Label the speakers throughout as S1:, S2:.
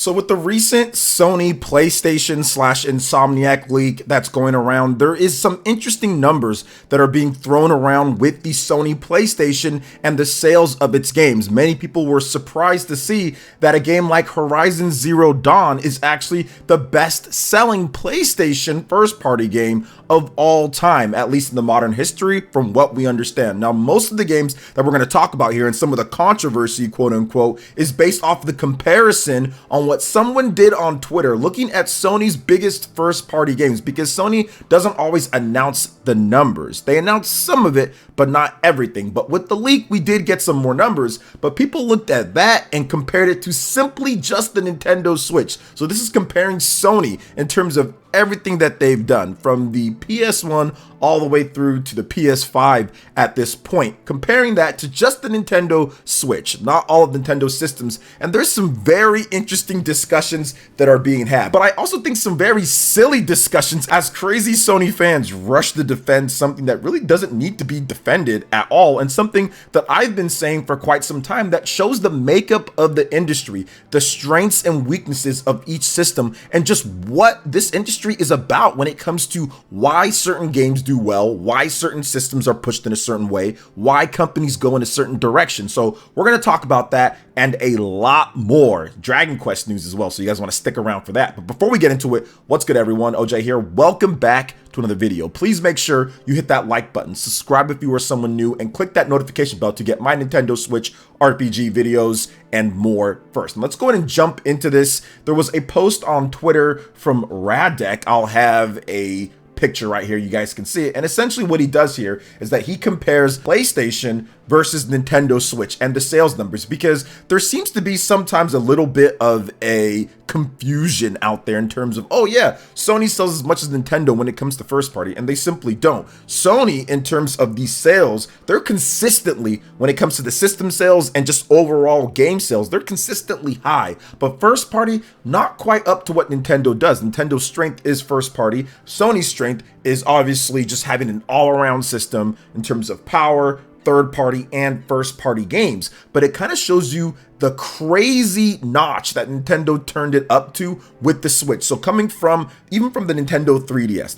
S1: So with the recent Sony PlayStation slash Insomniac leak that's going around, there is some interesting numbers that are being thrown around with the Sony PlayStation and the sales of its games. Many people were surprised to see that a game like Horizon Zero Dawn is actually the best-selling PlayStation first-party game of all time, at least in the modern history, from what we understand. Now, most of the games that we're going to talk about here and some of the controversy, quote unquote, is based off of the comparison on what someone did on Twitter looking at Sony's biggest first-party games, because Sony doesn't always announce the numbers. They announce some of it, but not everything. But with the leak, we did get some more numbers, but people looked at that and compared it to simply just the Nintendo Switch. So this is comparing Sony in terms of everything that they've done from the PS1 all the way through to the PS5 at this point, comparing that to just the Nintendo Switch, not all of Nintendo systems. And there's some very interesting discussions that are being had, but I also think some very silly discussions as crazy Sony fans rush to defend something that really doesn't need to be defended at all, and something that I've been saying for quite some time that shows the makeup of the industry, the strengths and weaknesses of each system, and just what this industry is about when it comes to why certain games do well, why certain systems are pushed in a certain way, why companies go in a certain direction. So we're going to talk about that and a lot more Dragon Quest news as well, so you guys want to stick around for that. But before we get into it, what's good everyone? OJ here. Welcome back to another video. Please make sure you hit that like button, subscribe if you are someone new, and click that notification bell to get my Nintendo Switch RPG videos and more first. And let's go ahead and jump into this. There was a post on Twitter from Radek. I'll have a picture right here, you guys can see it, and essentially what he does here is that he compares PlayStation versus Nintendo Switch and the sales numbers, because there seems to be sometimes a little bit of a confusion out there in terms of, oh yeah, Sony sells as much as Nintendo when it comes to first party, and they simply don't. Sony, in terms of these sales, they're consistently, when it comes to the system sales and just overall game sales, they're consistently high, but first party, not quite up to what Nintendo does. Nintendo's strength is first party. Sony's strength is obviously just having an all-around system in terms of power, third party and first party games. But it kind of shows you the crazy notch that Nintendo turned it up to with the Switch. So coming from, even from the Nintendo 3DS,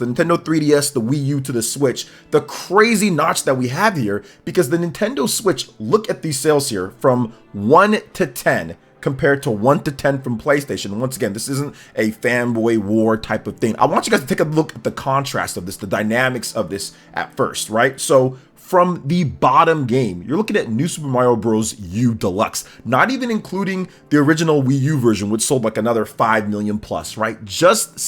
S1: the Wii U to the Switch, the crazy notch that we have here, because the Nintendo Switch, look at these sales here, from 1 to 10, compared to 1 to 10 from PlayStation. Once again, this isn't a fanboy war type of thing. I want you guys to take a look at the contrast of this, the dynamics of this at first, right? So from the bottom game, you're looking at New Super Mario Bros. U Deluxe, not even including the original Wii U version, which sold like another 5 million plus, right? Just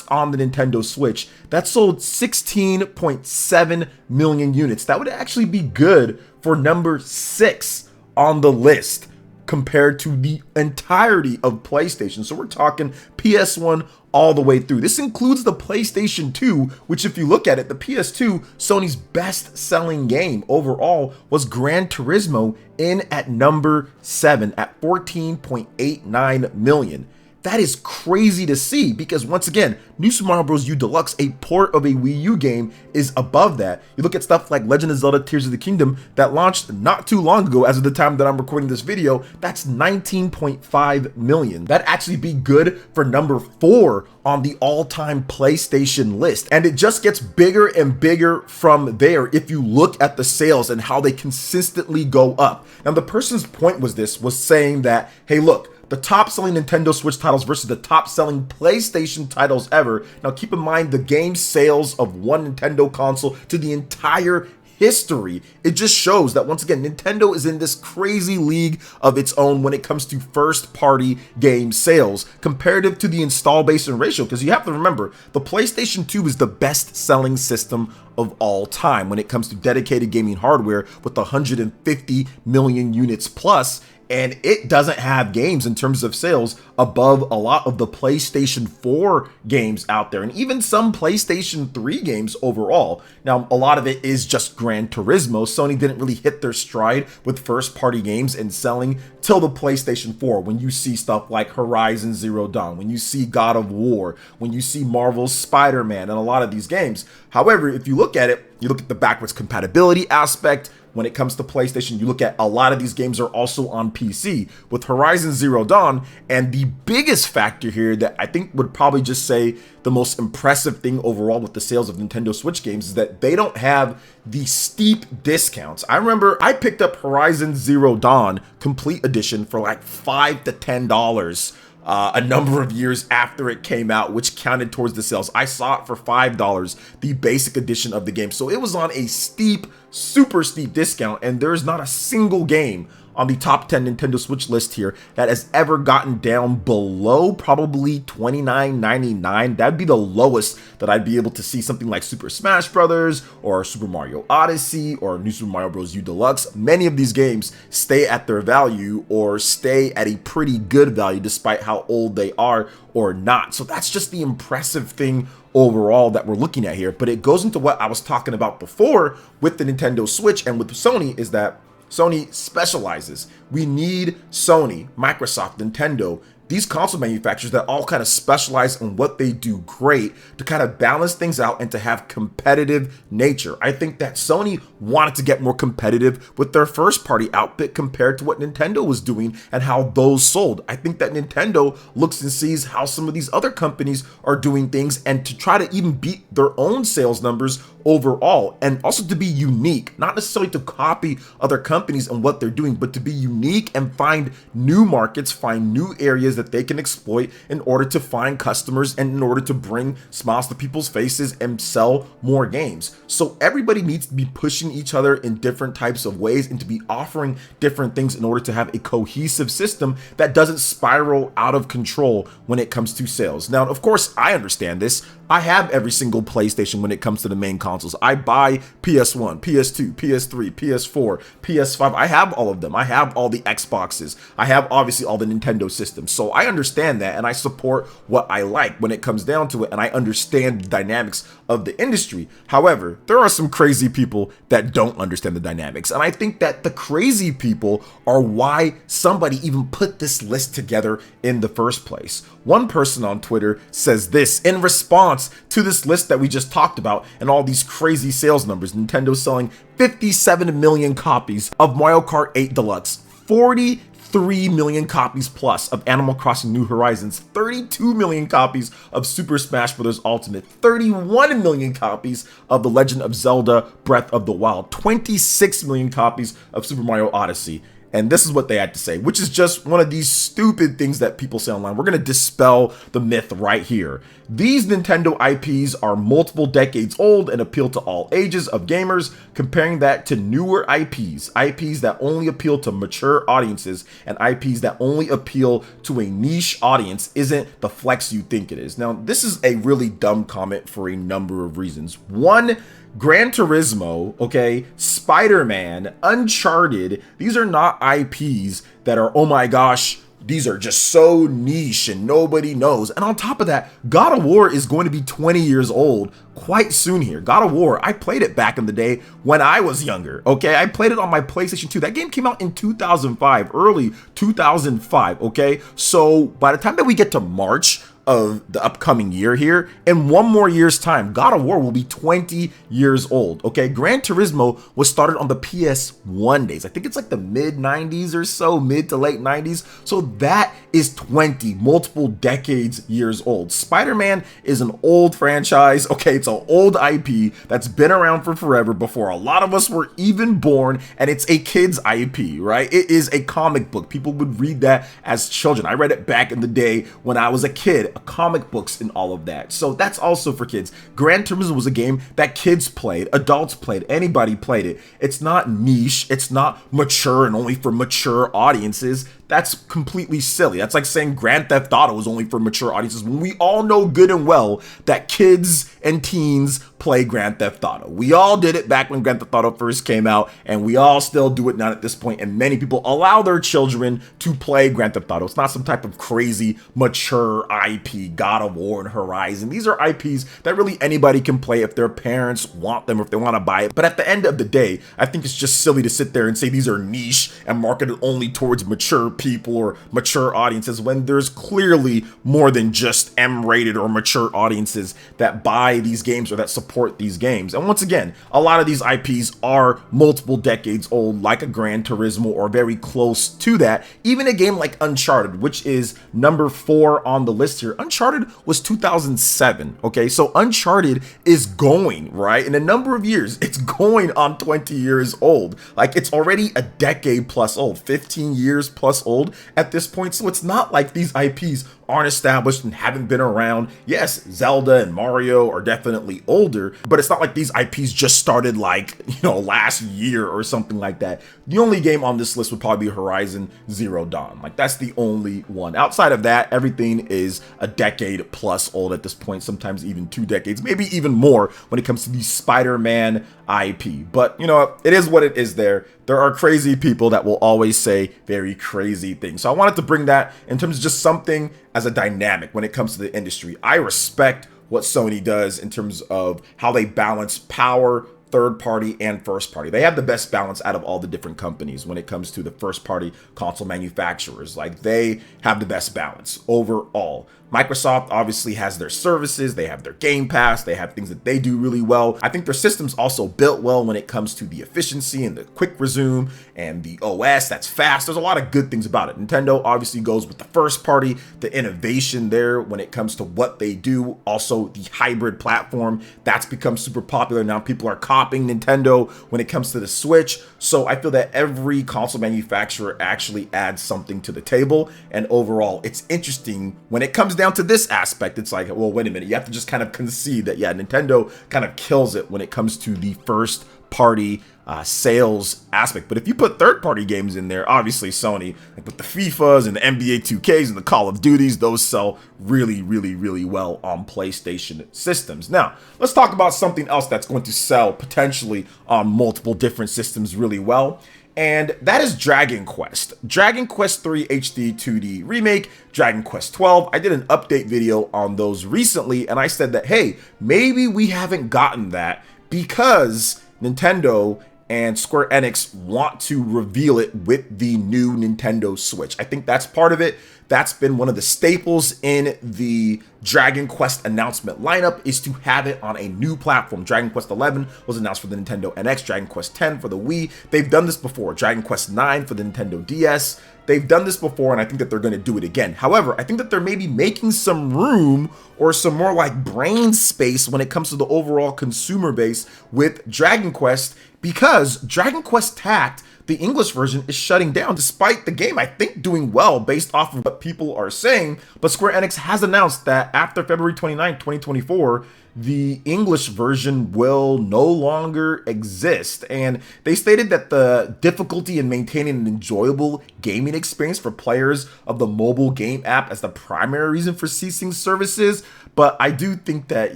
S1: on the Nintendo Switch, that sold 16.7 million units. That would actually be good for number 6 on the list compared to the entirety of PlayStation. So we're talking PS1 all the way through. This includes the PlayStation 2, which if you look at it, the PS2, Sony's best-selling game overall was Gran Turismo, in at number 7 at 14.89 million. That is crazy to see, because once again, New Super Mario Bros. U Deluxe, a port of a Wii U game, is above that. You look at stuff like Legend of Zelda Tears of the Kingdom that launched not too long ago as of the time that I'm recording this video, that's 19.5 million. That'd actually be good for number 4 on the all-time PlayStation list. And it just gets bigger and bigger from there if you look at the sales and how they consistently go up. Now the person's point was saying that, hey look, the top selling Nintendo Switch titles versus the top selling PlayStation titles ever. Now keep in mind the game sales of one Nintendo console to the entire history. It just shows that once again, Nintendo is in this crazy league of its own when it comes to first party game sales comparative to the install base and ratio, because you have to remember the PlayStation 2 is the best selling system of all time when it comes to dedicated gaming hardware with 150 million units plus. And it doesn't have games in terms of sales above a lot of the PlayStation 4 games out there, and even some PlayStation 3 games overall. Now, a lot of it is just Gran Turismo. Sony didn't really hit their stride with first-party games and selling till the PlayStation 4, when you see stuff like Horizon Zero Dawn, when you see God of War, when you see Marvel's Spider-Man, and a lot of these games. However, if you look at it, you look at the backwards compatibility aspect, when it comes to PlayStation, you look at a lot of these games are also on PC with Horizon Zero Dawn. And the biggest factor here that I think would probably just say the most impressive thing overall with the sales of Nintendo Switch games is that they don't have the steep discounts. I remember I picked up Horizon Zero Dawn Complete Edition for like $5 to $10 a number of years after it came out, which counted towards the sales. I saw it for $5, the basic edition of the game. So it was on a steep, super steep discount, and there's not a single game on the top 10 Nintendo Switch list here that has ever gotten down below probably $29.99. That'd be the lowest that I'd be able to see something like Super Smash Brothers or Super Mario Odyssey or New Super Mario Bros. U Deluxe. Many of these games stay at their value or stay at a pretty good value despite how old they are or not. So that's just the impressive thing overall that we're looking at here. But it goes into what I was talking about before with the Nintendo Switch and with Sony, is that Sony specializes. We need Sony, Microsoft, Nintendo, these console manufacturers that all kind of specialize in what they do great to kind of balance things out and to have competitive nature. I think that Sony wanted to get more competitive with their first party outfit compared to what Nintendo was doing and how those sold. I think that Nintendo looks and sees how some of these other companies are doing things and to try to even beat their own sales numbers overall, and also to be unique, not necessarily to copy other companies and what they're doing, but to be unique and find new markets, find new areas that they can exploit in order to find customers and in order to bring smiles to people's faces and sell more games. So everybody needs to be pushing each other in different types of ways and to be offering different things in order to have a cohesive system that doesn't spiral out of control when it comes to sales. Now, of course, I understand this. I have every single PlayStation when it comes to the main consoles. I buy PS1, PS2, PS3, PS4, PS5. I have all of them. I have all the Xboxes. I have obviously all the Nintendo systems. So I understand that and I support what I like when it comes down to it, and I understand the dynamics of the industry. However, there are some crazy people that don't understand the dynamics, and I think that the crazy people are why somebody even put this list together in the first place. One person on Twitter says this in response to this list that we just talked about and all these crazy sales numbers. Nintendo selling 57 million copies of Mario Kart 8 Deluxe, 43 million copies plus of Animal Crossing New Horizons, 32 million copies of Super Smash Bros. Ultimate, 31 million copies of The Legend of Zelda Breath of the Wild, 26 million copies of Super Mario Odyssey. And this is what they had to say, which is just one of these stupid things that people say online. We're going to dispel the myth right here. These Nintendo IPs are multiple decades old and appeal to all ages of gamers. Comparing that to newer IPs that only appeal to mature audiences and IPs that only appeal to a niche audience isn't the flex you think it is. Now, this is a really dumb comment for a number of reasons. One, Gran Turismo, okay, Spider-Man, Uncharted, these are not IPs that are, oh my gosh, these are just so niche and nobody knows. And on top of that, God of War is going to be 20 years old quite soon here. God of War, I played it back in the day when I was younger, okay? I played it on my PlayStation 2. That game came out in 2005, early 2005, okay? So by the time that we get to March of the upcoming year here, in one more year's time, God of War will be 20 years old, okay? Gran Turismo was started on the PS1 days. I think it's like the mid 90s or so, mid to late 90s. So that is 20, multiple decades years old. Spider-Man is an old franchise, okay? It's an old IP that's been around for forever, before a lot of us were even born, and it's a kid's IP, right? It is a comic book. People would read that as children. I read it back in the day when I was a kid. Comic books and all of that. So that's also for kids. Gran Turismo was a game that kids played, adults played, anybody played it. It's not niche, it's not mature and only for mature audiences. That's completely silly. That's like saying Grand Theft Auto is only for mature audiences when we all know good and well that kids and teens play Grand Theft Auto. We all did it back when Grand Theft Auto first came out, and we all still do it now at this point, and many people allow their children to play Grand Theft Auto. It's not some type of crazy mature IP, God of War and Horizon. These are IPs that really anybody can play if their parents want them or if they want to buy it. But at the end of the day, I think it's just silly to sit there and say these are niche and marketed only towards mature people or mature audiences when there's clearly more than just M-rated or mature audiences that buy these games or that support these games. And once again, a lot of these IPs are multiple decades old, like a Gran Turismo or very close to that. Even a game like Uncharted, which is number 4 on the list here. Uncharted was 2007, okay? So Uncharted is going, right? In a number of years, it's going on 20 years old. Like, it's already a decade plus old, 15 years plus old at this point. So it's not like these IPs aren't established and haven't been around. Yes, Zelda and Mario are definitely older, but it's not like these IPs just started like, last year or something like that. The only game on this list would probably be Horizon Zero Dawn. Like, that's the only one. Outside of that, everything is a decade plus old at this point, sometimes even 2 decades, maybe even more when it comes to the Spider-Man IP. But, it is what it is there. There are crazy people that will always say very crazy things. So I wanted to bring that in terms of just something as a dynamic when it comes to the industry. I respect what Sony does in terms of how they balance power, third party, and first party. They have the best balance out of all the different companies when it comes to the first party console manufacturers. Like, they have the best balance overall. Microsoft obviously has their services, they have their Game Pass, they have things that they do really well. I think their system's also built well when it comes to the efficiency and the quick resume and the OS that's fast. There's a lot of good things about it. Nintendo obviously goes with the first party, the innovation there when it comes to what they do. Also, the hybrid platform, that's become super popular. Now people are copying Nintendo when it comes to the Switch. So I feel that every console manufacturer actually adds something to the table. And overall, it's interesting when it comes down to this aspect. It's like, well, wait a minute, you have to just kind of concede that, yeah, Nintendo kind of kills it when it comes to the first party sales aspect. But if you put third party games in there, obviously Sony, like with the FIFAs and the NBA 2Ks and the Call of Duties, those sell really, really, really well on PlayStation systems. Now, let's talk about something else that's going to sell potentially on multiple different systems really well. And that is Dragon Quest. Dragon Quest 3 HD 2D Remake, Dragon Quest 12. I did an update video on those recently, and I said that, hey, maybe we haven't gotten that because Nintendo and Square Enix want to reveal it with the new Nintendo Switch. I think that's part of it. That's been one of the staples in the Dragon Quest announcement lineup, is to have it on a new platform. Dragon Quest 11 was announced for the Nintendo NX, Dragon Quest 10 for the Wii. They've done this before. Dragon Quest 9 for the Nintendo DS. They've done this before, and I think that they're going to do it again. However, I think that they're maybe making some room or some more like brain space when it comes to the overall consumer base with Dragon Quest, because Dragon Quest Tact, the English version, is shutting down despite the game, I think, doing well based off of what people are saying. But Square Enix has announced that after February 29, 2024, the English version will no longer exist. And they stated that the difficulty in maintaining an enjoyable gaming experience for players of the mobile game app as the primary reason for ceasing services. But I do think that,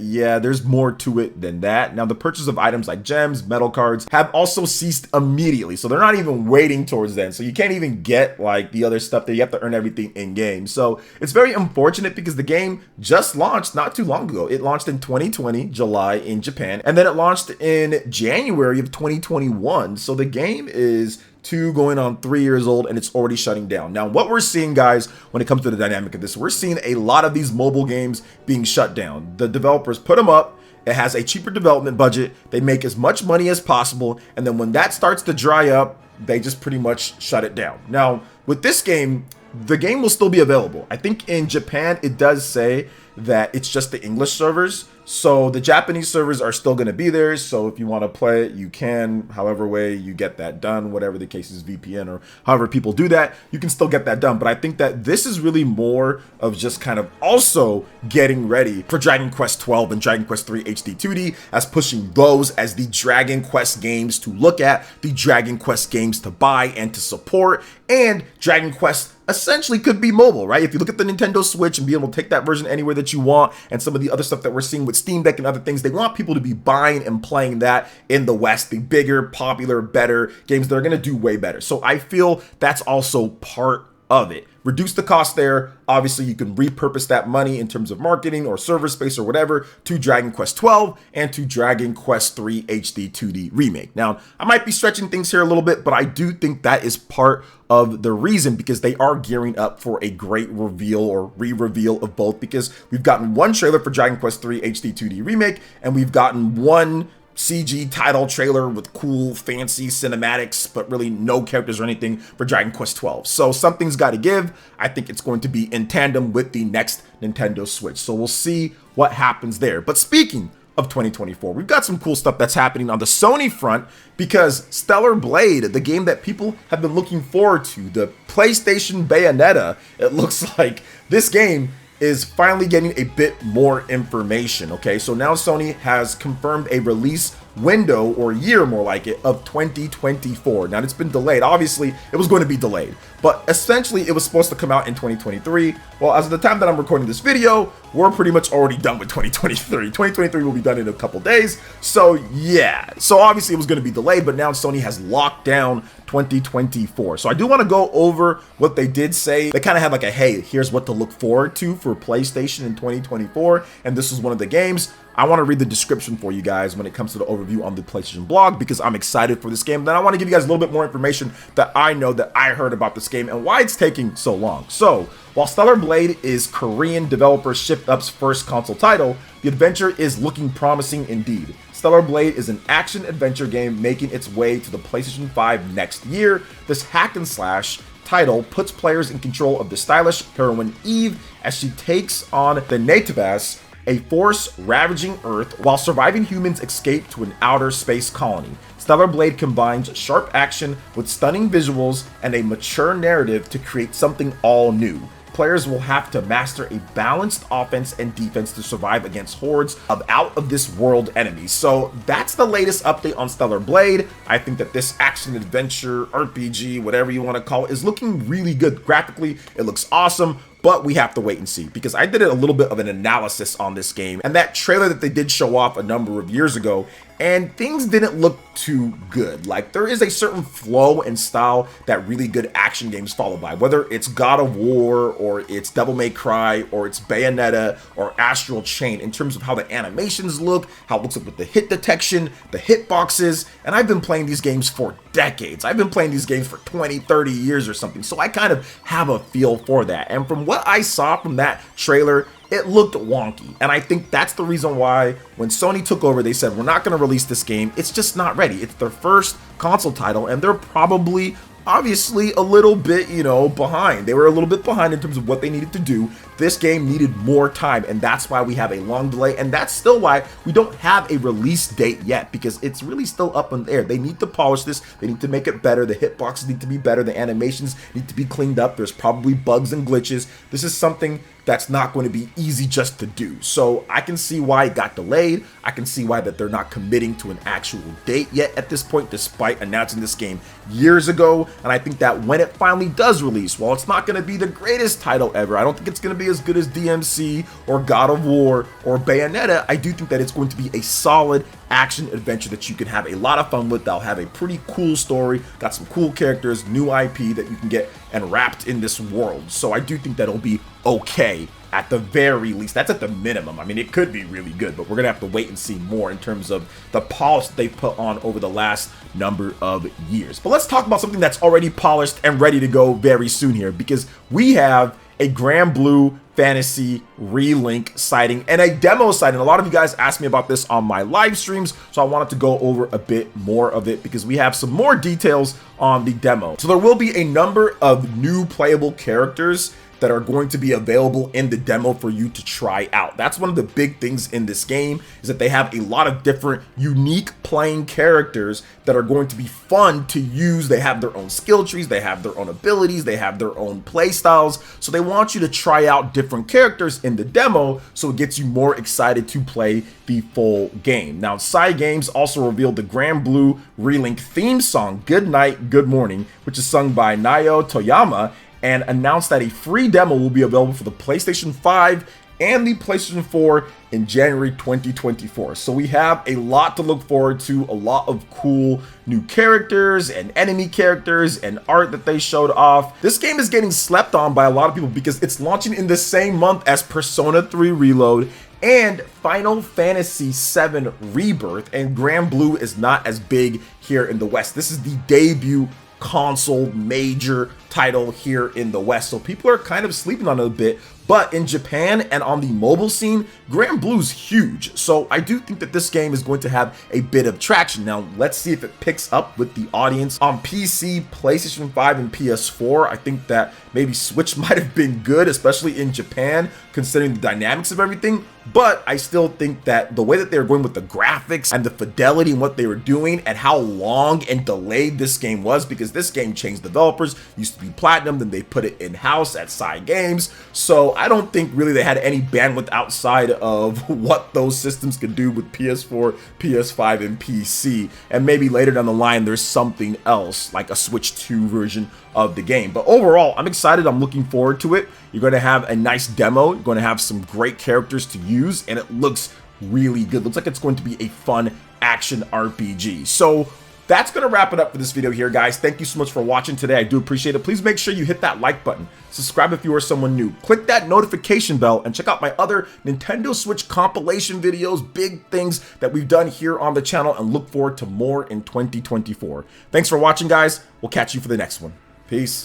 S1: yeah, there's more to it than that. Now, the purchase of items like gems, metal cards have also ceased immediately. So they're not even waiting towards then. So you can't even get like the other stuff that you have to earn everything in game. So it's very unfortunate because the game just launched not too long ago. It launched in 2020, July in Japan, and then it launched in January of 2021. So the game is 2 going on 3 years old, and it's already shutting down. Now, what we're seeing, guys, when it comes to the dynamic of this, we're seeing a lot of these mobile games being shut down. The developers put them up. It has a cheaper development budget. They make as much money as possible, and then when that starts to dry up, they just pretty much shut it down. Now, with this game, the game will still be available. I think in Japan, it does say that it's just the English servers. So the Japanese servers are still going to be there. So if you want to play it, you can. However way you get that done, whatever the case is, VPN or however people do that, you can still get that done. But I think that this is really more of just kind of also getting ready for Dragon Quest 12 and Dragon Quest 3 HD 2D, as pushing those as the Dragon Quest games to look at, the Dragon Quest games to buy and to support. And Dragon Quest essentially could be mobile, right? If you look at the Nintendo Switch and be able to take that version anywhere that you want, and some of the other stuff that we're seeing with Steam Deck and other things, they want people to be buying and playing that in the West, the bigger, popular, better games that are going to do way better. So I feel that's also part of it. Reduce the cost there. Obviously, you can repurpose that money in terms of marketing or server space or whatever to Dragon Quest 12 and to Dragon Quest 3 HD 2D Remake. Now, I might be stretching things here a little bit, but I do think that is part of the reason, because they are gearing up for a great reveal or re-reveal of both, because we've gotten one trailer for Dragon Quest 3 HD 2D Remake, and we've gotten one CG title trailer with cool, fancy cinematics, but really no characters or anything for Dragon Quest 12. So something's got to give. I think it's going to be in tandem with the next Nintendo Switch. So we'll see what happens there. But speaking of 2024, we've got some cool stuff that's happening on the Sony front, because Stellar Blade, the game that people have been looking forward to, the PlayStation Bayonetta, it looks like this game is finally getting a bit more information. Okay, so now Sony has confirmed a release window, or year more like it, of 2024. Now, it's been delayed. Obviously, it was going to be delayed, but essentially it was supposed to come out in 2023. Well, as of the time that I'm recording this video, we're pretty much already done with 2023. 2023 will be done in a couple days. So yeah, so obviously it was going to be delayed, but now Sony has locked down 2024. So I do want to go over what they did say. They kind of had like a, hey, here's what to look forward to for PlayStation in 2024, and this is one of the games. I want to read the description for you guys when it comes to the overview on the PlayStation blog, because I'm excited for this game. Then I want to give you guys a little bit more information that I know that I heard about this game and why it's taking so long. So, while Stellar Blade is Korean developer Shift Up's first console title, the adventure is looking promising indeed. Stellar Blade is an action-adventure game making its way to the PlayStation 5 next year. This hack-and-slash title puts players in control of the stylish heroine Eve as she takes on the Nativas, a force ravaging Earth, while surviving humans escape to an outer space colony. Stellar Blade combines sharp action with stunning visuals and a mature narrative to create something all new. Players will have to master a balanced offense and defense to survive against hordes of out-of-this-world enemies. So that's the latest update on Stellar Blade. I think that this action-adventure, RPG, whatever you want to call it, is looking really good. Graphically, it looks awesome. But we have to wait and see, because I did a little bit of an analysis on this game and that trailer that they did show off a number of years ago, and things didn't look too good. Like, there is a certain flow and style that really good action games follow by, whether it's God of War or it's Devil May Cry or it's Bayonetta or Astral Chain, in terms of how the animations look, how it looks with the hit detection, the hitboxes. And I've been playing these games for decades. I've been playing these games for 20, 30 years or something. So I kind of have a feel for that. And from what I saw from that trailer, it looked wonky. And I think that's the reason why when Sony took over, they said, we're not going to release this game. It's just not ready. It's their first console title, and they're probably obviously a little bit, behind. They were a little bit behind in terms of what they needed to do. This game needed more time, and that's why we have a long delay, and that's still why we don't have a release date yet, because it's really still up in the air. They need to polish this. They need to make it better. The hitboxes need to be better. The animations need to be cleaned up. There's probably bugs and glitches. This is something that's not going to be easy just to do. So I can see why it got delayed. I can see why that they're not committing to an actual date yet at this point, despite announcing this game years ago. And I think that when it finally does release, while it's not going to be the greatest title ever, I don't think it's going to be as good as DMC or God of War or Bayonetta. I do think that it's going to be a solid action adventure that you can have a lot of fun with. That'll have a pretty cool story, got some cool characters, new IP that you can get and wrapped in this world. So I do think that it'll be okay at the very least. That's at the minimum. I mean, it could be really good, but we're gonna have to wait and see more in terms of the polish they put on over the last number of years. But let's talk about something that's already polished and ready to go very soon here, because we have a Granblue Fantasy Relink sighting and a demo sighting. A lot of you guys asked me about this on my live streams, so I wanted to go over a bit more of it because we have some more details on the demo. So there will be a number of new playable characters that are going to be available in the demo for you to try out. That's one of the big things in this game, is that they have a lot of different unique playing characters that are going to be fun to use. They have their own skill trees, they have their own abilities, they have their own play styles. So they want you to try out different characters in the demo, so it gets you more excited to play the full game. Now, Cygames also revealed the Granblue Relink theme song, Good Night, Good Morning, which is sung by Nayo Toyama, and announced that a free demo will be available for the PlayStation 5 and the PlayStation 4 in January 2024. So we have a lot to look forward to, a lot of cool new characters and enemy characters and art that they showed off. This game is getting slept on by a lot of people because it's launching in the same month as Persona 3 Reload and Final Fantasy VII Rebirth, and Granblue is not as big here in the West. This is the debut console major title here in the West, so people are kind of sleeping on it a bit. But in Japan and on the mobile scene, Granblue's huge, so I do think that this game is going to have a bit of traction. Now, let's see if it picks up with the audience on PC, PlayStation 5, and PS4. I think that maybe Switch might have been good, especially in Japan, considering the dynamics of everything. But I still think that the way that they were going with the graphics and the fidelity and what they were doing and how long and delayed this game was, because this game changed developers, used to be Platinum, then they put it in-house at Side Games. So I don't think really they had any bandwidth outside of what those systems could do with PS4, PS5, and PC. And maybe later down the line, there's something else, like a Switch 2 version of the game. But overall, I'm excited. I'm looking forward to it. You're going to have a nice demo. You're going to have some great characters to use, and it looks really good. Looks like it's going to be a fun action RPG. So that's going to wrap it up for this video here, guys. Thank you so much for watching today. I do appreciate it. Please make sure you hit that like button, subscribe if you are someone new, click that notification bell, and check out my other Nintendo Switch compilation videos, big things that we've done here on the channel, and look forward to more in 2024. Thanks for watching, guys. We'll catch you for the next one. Peace.